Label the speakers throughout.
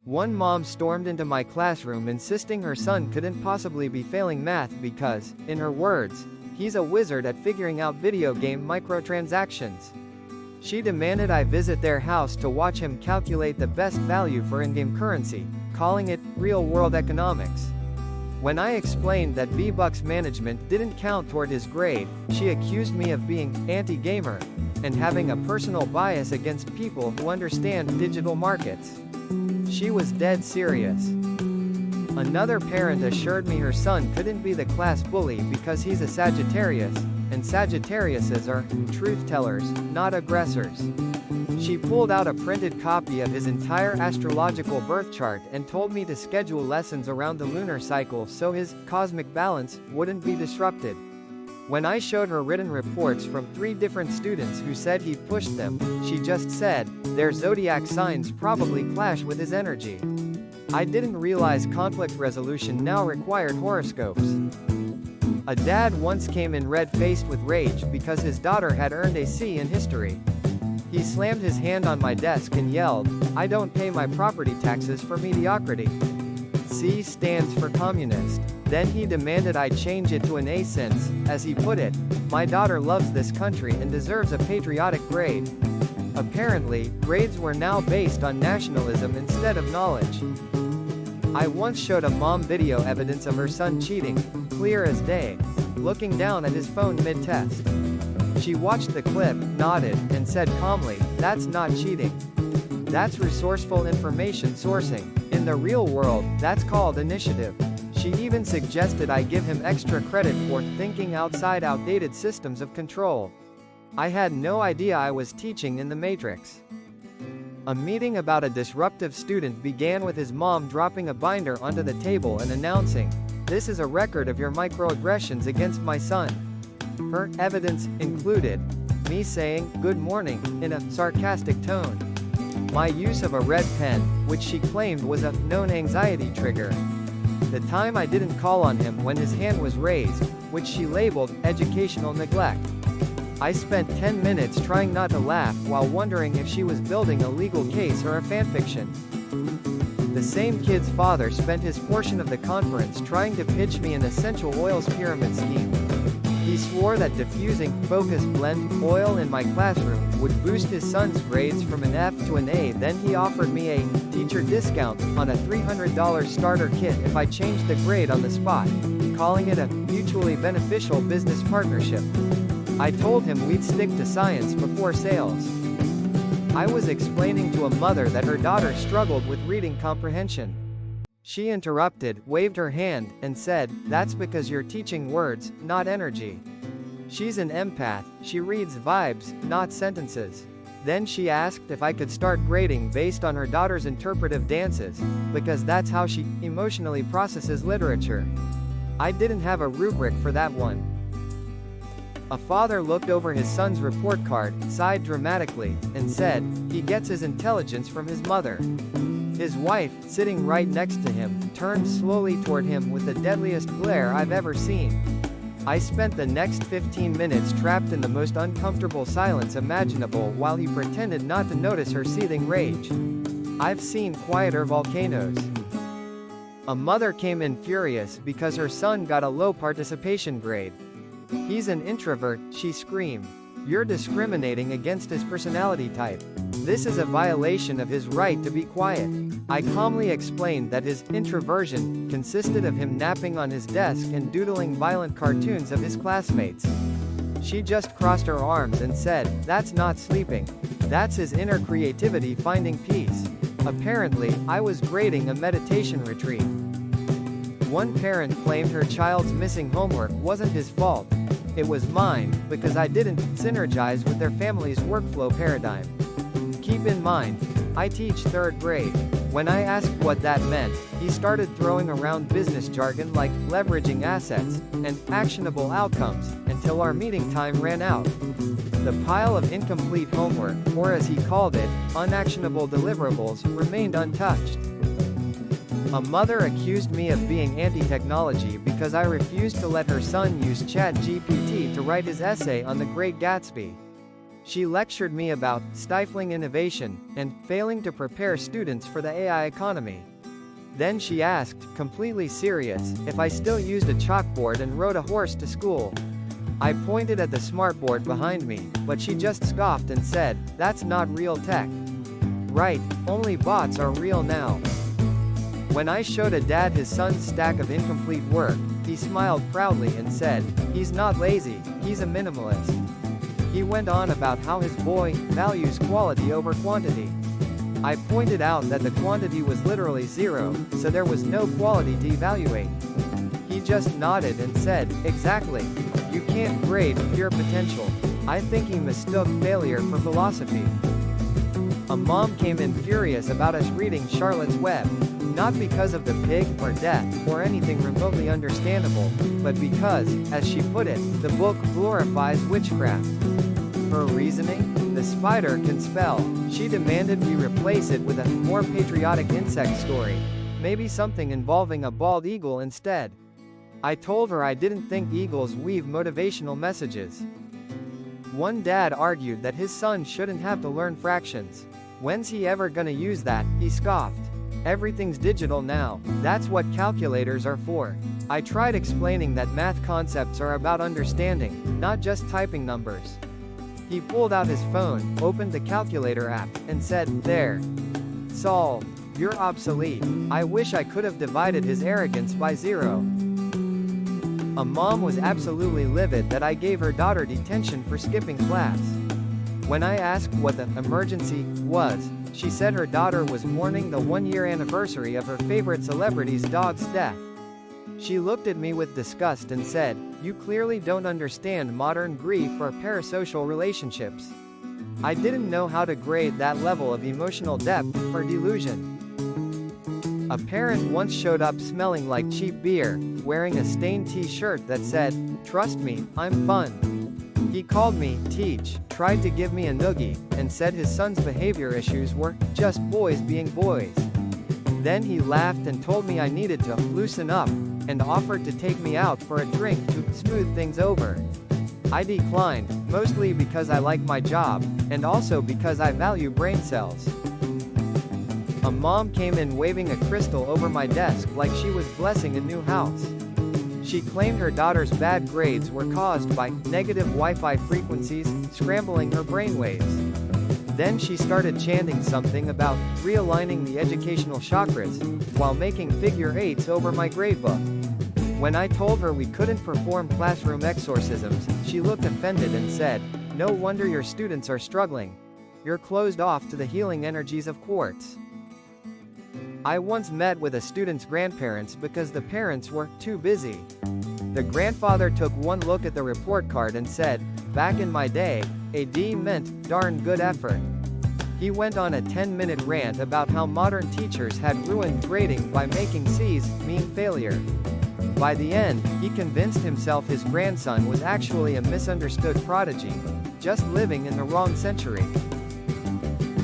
Speaker 1: One mom stormed into my classroom insisting her son couldn't possibly be failing math because, in her words, he's a wizard at figuring out video game microtransactions. She demanded I visit their house to watch him calculate the best value for in-game currency, calling it real-world economics. When I explained that V-Bucks management didn't count toward his grade, she accused me of being anti-gamer and having a personal bias against people who understand digital markets. She was dead serious. Another parent assured me her son couldn't be the class bully because he's a Sagittarius, and Sagittariuses are truth-tellers, not aggressors. She pulled out a printed copy of his entire astrological birth chart and told me to schedule lessons around the lunar cycle so his cosmic balance wouldn't be disrupted. When I showed her written reports from 3 different students who said he'd pushed them, she just said, their zodiac signs probably clash with his energy. I didn't realize conflict resolution now required horoscopes. A dad once came in red-faced with rage because his daughter had earned a C in history. He slammed his hand on my desk and yelled, "I don't pay my property taxes for mediocrity." C stands for communist. Then he demanded I change it to an A since, as he put it, my daughter loves this country and deserves a patriotic grade. Apparently, grades were now based on nationalism instead of knowledge. I once showed a mom video evidence of her son cheating, clear as day, looking down at his phone mid-test. She watched the clip, nodded, and said calmly, "That's not cheating. That's resourceful information sourcing. In the real world, that's called initiative." She even suggested I give him extra credit for thinking outside outdated systems of control. I had no idea I was teaching in the Matrix. A meeting about a disruptive student began with his mom dropping a binder onto the table and announcing, "This is a record of your microaggressions against my son." Her evidence included me saying, "Good morning," in a sarcastic tone. My use of a red pen, which she claimed was a known anxiety trigger. The time I didn't call on him when his hand was raised, which she labeled educational neglect. I spent 10 minutes trying not to laugh while wondering if she was building a legal case or a fanfiction. The same kid's father spent his portion of the conference trying to pitch me an essential oils pyramid scheme. He swore that diffusing focus blend oil in my classroom would boost his son's grades from an F to an A. Then he offered me a teacher discount on a $300 starter kit if I changed the grade on the spot, calling it a mutually beneficial business partnership. I told him we'd stick to science before sales. I was explaining to a mother that her daughter struggled with reading comprehension. She interrupted, waved her hand, and said, "That's because you're teaching words, not energy." She's an empath, she reads vibes, not sentences. Then she asked if I could start grading based on her daughter's interpretive dances, because that's how she emotionally processes literature. I didn't have a rubric for that one. A father looked over his son's report card, sighed dramatically, and said, "He gets his intelligence from his mother." His wife, sitting right next to him, turned slowly toward him with the deadliest glare I've ever seen. I spent the next 15 minutes trapped in the most uncomfortable silence imaginable while he pretended not to notice her seething rage. I've seen quieter volcanoes. A mother came in furious because her son got a low participation grade. "He's an introvert," she screamed. "You're discriminating against his personality type. This is a violation of his right to be quiet." I calmly explained that his introversion consisted of him napping on his desk and doodling violent cartoons of his classmates. She just crossed her arms and said, "That's not sleeping. That's his inner creativity finding peace." Apparently, I was grading a meditation retreat. One parent claimed her child's missing homework wasn't his fault. It was mine, because I didn't synergize with their family's workflow paradigm. Keep in mind, I teach 3rd grade. When I asked what that meant, he started throwing around business jargon like leveraging assets and actionable outcomes until our meeting time ran out. The pile of incomplete homework, or as he called it, unactionable deliverables, remained untouched. A mother accused me of being anti-technology because I refused to let her son use ChatGPT to write his essay on The Great Gatsby. She lectured me about stifling innovation and failing to prepare students for the AI economy. Then she asked, completely serious, if I still used a chalkboard and rode a horse to school. I pointed at the smartboard behind me, but she just scoffed and said, "That's not real tech." Right, only bots are real now. When I showed a dad his son's stack of incomplete work, he smiled proudly and said, "He's not lazy, he's a minimalist." He went on about how his boy values quality over quantity. I pointed out that the quantity was literally zero, so there was no quality to evaluate. He just nodded and said, "Exactly. You can't grade pure potential." I think he mistook failure for philosophy. A mom came in furious about us reading Charlotte's Web, not because of the pig or death or anything remotely understandable, but because, as she put it, the book glorifies witchcraft. Her reasoning? The spider can spell. She demanded we replace it with a more patriotic insect story, maybe something involving a bald eagle instead. I told her I didn't think eagles weave motivational messages. One dad argued that his son shouldn't have to learn fractions. When's he ever gonna use that? He scoffed. Everything's digital now. That's what calculators are for. I tried explaining that math concepts are about understanding, not just typing numbers. He pulled out his phone, opened the calculator app, and said, "There. Solved. You're obsolete." I wish I could have divided his arrogance by zero. A mom was absolutely livid that I gave her daughter detention for skipping class. When I asked what the emergency was, she said her daughter was mourning the 1-year anniversary of her favorite celebrity's dog's death. She looked at me with disgust and said, "You clearly don't understand modern grief or parasocial relationships." I didn't know how to grade that level of emotional depth or delusion. A parent once showed up smelling like cheap beer, wearing a stained t-shirt that said, "Trust me, I'm fun." He called me teach, tried to give me a noogie, and said his son's behavior issues were just boys being boys. Then he laughed and told me I needed to loosen up, and offered to take me out for a drink to smooth things over. I declined, mostly because I like my job, and also because I value brain cells. A mom came in waving a crystal over my desk like she was blessing a new house. She claimed her daughter's bad grades were caused by negative Wi-Fi frequencies scrambling her brainwaves. Then she started chanting something about realigning the educational chakras, while making figure eights over my gradebook. When I told her we couldn't perform classroom exorcisms, she looked offended and said, "No wonder your students are struggling. You're closed off to the healing energies of quartz." I once met with a student's grandparents because the parents were too busy. The grandfather took one look at the report card and said, "Back in my day, a D meant darn good effort." He went on a 10-minute rant about how modern teachers had ruined grading by making C's mean failure. By the end, he convinced himself his grandson was actually a misunderstood prodigy, just living in the wrong century.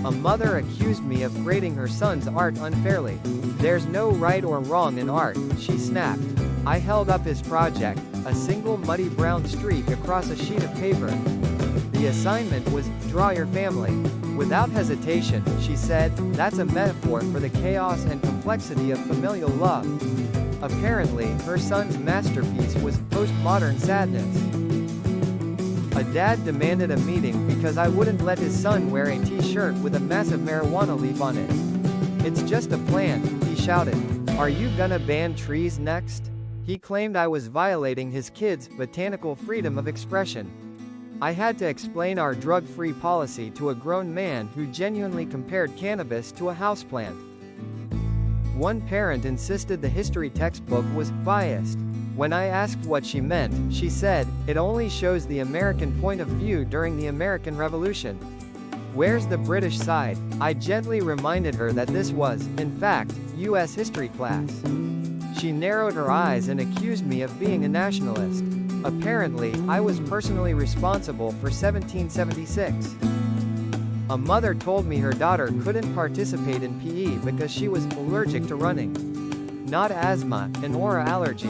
Speaker 1: A mother accused me of grading her son's art unfairly. "There's no right or wrong in art," she snapped. I held up his project, a single muddy brown streak across a sheet of paper. The assignment was, "Draw your family." Without hesitation, she said, "That's a metaphor for the chaos and complexity of familial love." Apparently, her son's masterpiece was postmodern sadness. A dad demanded a meeting because I wouldn't let his son wear a t-shirt with a massive marijuana leaf on it. "It's just a plant," he shouted. "Are you gonna ban trees next?" He claimed I was violating his kid's botanical freedom of expression. I had to explain our drug-free policy to a grown man who genuinely compared cannabis to a houseplant. One parent insisted the history textbook was biased. When I asked what she meant, she said, "It only shows the American point of view during the American Revolution." Where's the British side? I gently reminded her that this was, in fact, U.S. history class. She narrowed her eyes and accused me of being a nationalist. Apparently, I was personally responsible for 1776. A mother told me her daughter couldn't participate in PE because she was allergic to running. Not asthma, an aura allergy.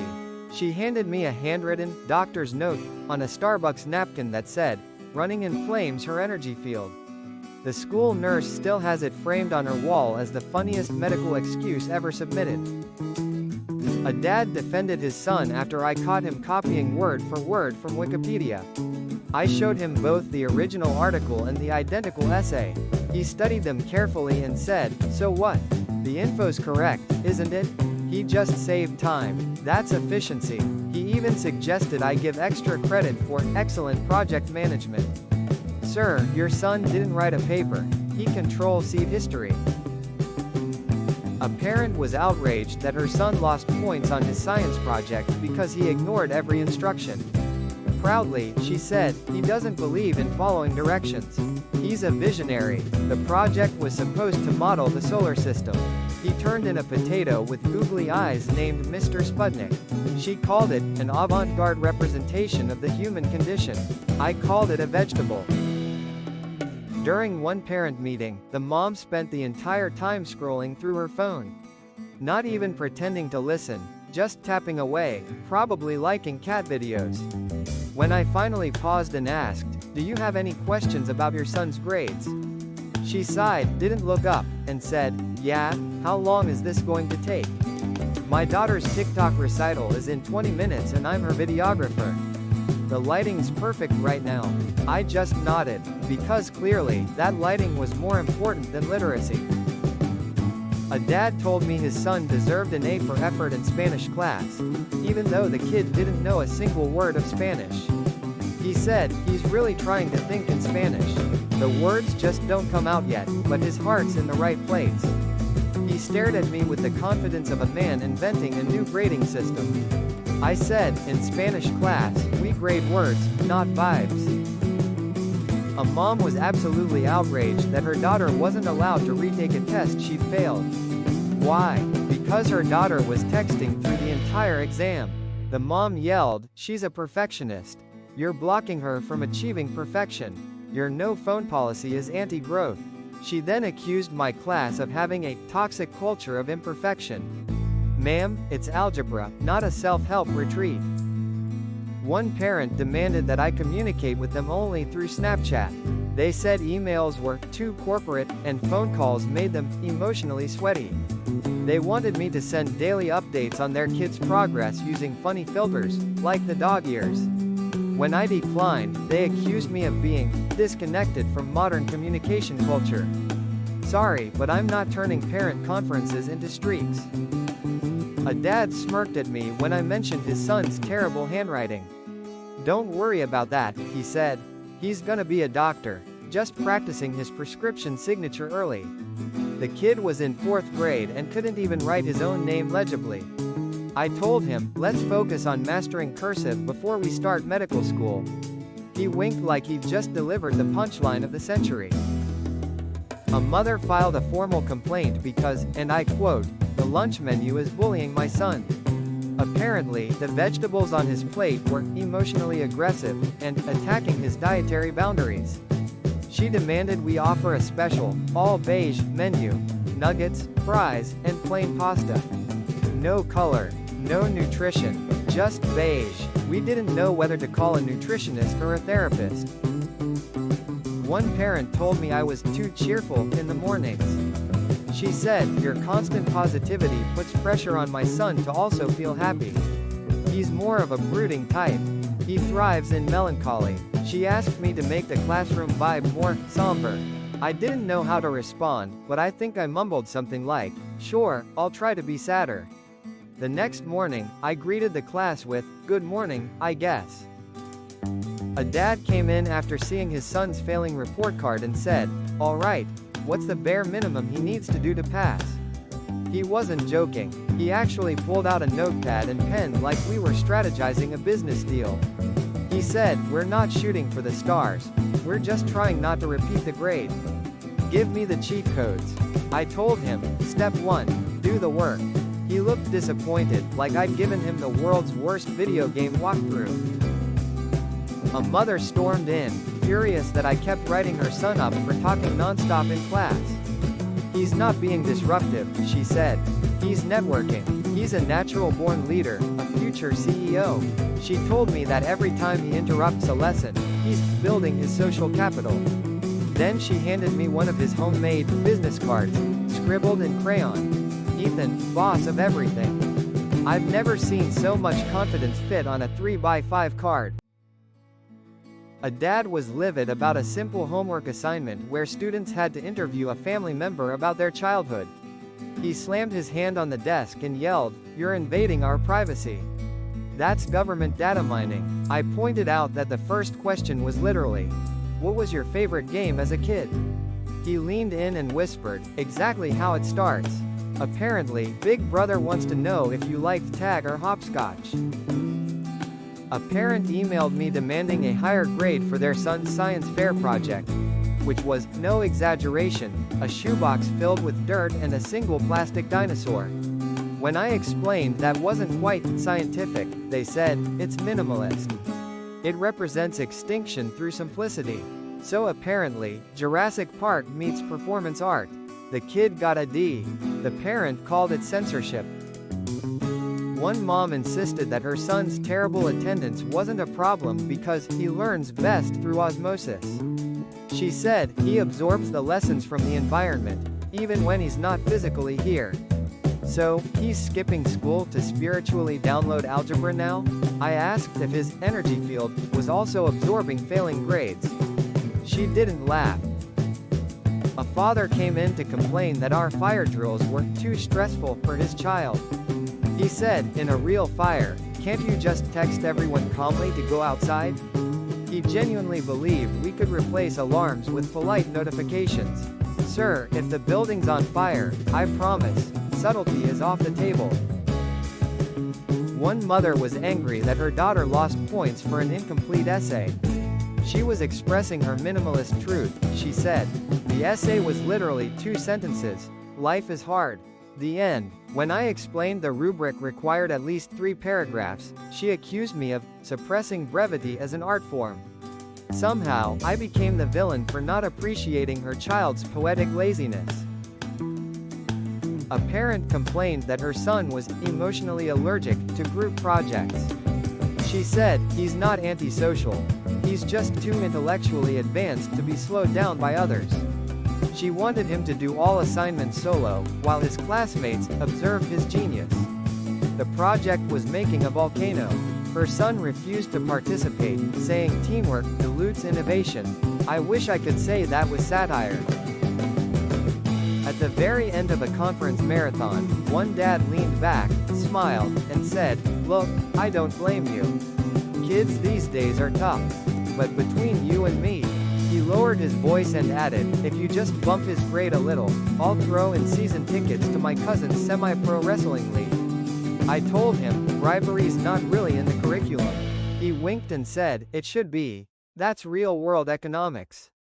Speaker 1: She handed me a handwritten, doctor's note, on a Starbucks napkin that said, running in flames her energy field. The school nurse still has it framed on her wall as the funniest medical excuse ever submitted. A dad defended his son after I caught him copying word for word from Wikipedia. I showed him both the original article and the identical essay. He studied them carefully and said, "So what? The info's correct, isn't it?" He just saved time. That's efficiency. He even suggested I give extra credit for excellent project management. Sir, your son didn't write a paper. He Control-C'd history. A parent was outraged that her son lost points on his science project because he ignored every instruction. Proudly, she said, he doesn't believe in following directions. He's a visionary. The project was supposed to model the solar system. He turned in a potato with googly eyes named Mr. Sputnik. She called it an avant-garde representation of the human condition. I called it a vegetable. During one parent meeting, the mom spent the entire time scrolling through her phone. Not even pretending to listen, just tapping away, probably liking cat videos. When I finally paused and asked, "Do you have any questions about your son's grades?" she sighed, didn't look up, and said, "Yeah, how long is this going to take? My daughter's TikTok recital is in 20 minutes and I'm her videographer. The lighting's perfect right now." I just nodded, because clearly, that lighting was more important than literacy. A dad told me his son deserved an A for effort in Spanish class, even though the kid didn't know a single word of Spanish. He said, he's really trying to think in Spanish. The words just don't come out yet, but his heart's in the right place. He stared at me with the confidence of a man inventing a new grading system. I said, in Spanish class, we grade words, not vibes. A mom was absolutely outraged that her daughter wasn't allowed to retake a test she'd failed. Why? Because her daughter was texting through the entire exam. The mom yelled, "She's a perfectionist. You're blocking her from achieving perfection. Your no phone policy is anti-growth." She then accused my class of having a toxic culture of imperfection. Ma'am, it's algebra, not a self-help retreat. One parent demanded that I communicate with them only through Snapchat. They said emails were too corporate, and phone calls made them emotionally sweaty. They wanted me to send daily updates on their kids' progress using funny filters, like the dog ears. When I declined, they accused me of being disconnected from modern communication culture. Sorry, but I'm not turning parent conferences into streaks. A dad smirked at me when I mentioned his son's terrible handwriting. "Don't worry about that," he said. "He's gonna be a doctor, just practicing his prescription signature early." The kid was in 4th grade and couldn't even write his own name legibly. I told him, let's focus on mastering cursive before we start medical school. He winked like he'd just delivered the punchline of the century. A mother filed a formal complaint because, and I quote, "the lunch menu is bullying my son." Apparently, the vegetables on his plate were emotionally aggressive and attacking his dietary boundaries. She demanded we offer a special, all-beige menu: nuggets, fries, and plain pasta. No color, no nutrition, just beige. We didn't know whether to call a nutritionist or a therapist. One parent told me I was too cheerful in the mornings. She said, "Your constant positivity puts pressure on my son to also feel happy. He's more of a brooding type. He thrives in melancholy." She asked me to make the classroom vibe more somber. I didn't know how to respond, but I think I mumbled something like, "Sure, I'll try to be sadder." The next morning, I greeted the class with, "Good morning, I guess." A dad came in after seeing his son's failing report card and said, "All right, what's the bare minimum he needs to do to pass?" He wasn't joking. He actually pulled out a notepad and pen like we were strategizing a business deal. He said, "We're not shooting for the stars. We're just trying not to repeat the grade. Give me the cheat codes." I told him, "Step 1, do the work." He looked disappointed, like I'd given him the world's worst video game walkthrough. A mother stormed in, furious that I kept writing her son up for talking nonstop in class. He's not being disruptive, she said. He's networking. He's a natural-born leader, a future CEO. She told me that every time he interrupts a lesson, he's building his social capital. Then she handed me one of his homemade business cards, scribbled in crayon. Ethan, boss of everything. I've never seen so much confidence fit on a 3x5 card. A dad was livid about a simple homework assignment where students had to interview a family member about their childhood. He slammed his hand on the desk and yelled, "You're invading our privacy." That's government data mining. I pointed out that the first question was literally, "What was your favorite game as a kid?" He leaned in and whispered, "Exactly how it starts. Apparently, Big Brother wants to know if you liked tag or hopscotch." A parent emailed me demanding a higher grade for their son's science fair project, which was, no exaggeration, a shoebox filled with dirt and a single plastic dinosaur. When I explained that wasn't quite scientific, they said, "It's minimalist. It represents extinction through simplicity." So apparently, Jurassic Park meets performance art. The kid got a D. The parent called it censorship. One mom insisted that her son's terrible attendance wasn't a problem because he learns best through osmosis. She said, he absorbs the lessons from the environment, even when he's not physically here. So, he's skipping school to spiritually download algebra now? I asked if his energy field was also absorbing failing grades. She didn't laugh. A father came in to complain that our fire drills were too stressful for his child. He said, in a real fire, can't you just text everyone calmly to go outside? He genuinely believed we could replace alarms with polite notifications. Sir, if the building's on fire, I promise, subtlety is off the table. One mother was angry that her daughter lost points for an incomplete essay. She was expressing her minimalist truth, she said. The essay was literally 2 sentences. Life is hard. The end. When I explained the rubric required at least 3 paragraphs, she accused me of suppressing brevity as an art form. Somehow, I became the villain for not appreciating her child's poetic laziness. A parent complained that her son was emotionally allergic to group projects. She said, he's not antisocial. He's just too intellectually advanced to be slowed down by others. She wanted him to do all assignments solo, while his classmates observed his genius. The project was making a volcano. Her son refused to participate, saying teamwork dilutes innovation. I wish I could say that was satire. At the very end of a conference marathon, one dad leaned back, smiled, and said, "Look, I don't blame you. Kids these days are tough. But between you and me," he lowered his voice and added, "if you just bump his grade a little, I'll throw in season tickets to my cousin's semi-pro wrestling league." I told him, bribery's not really in the curriculum. He winked and said, "It should be. That's real-world economics."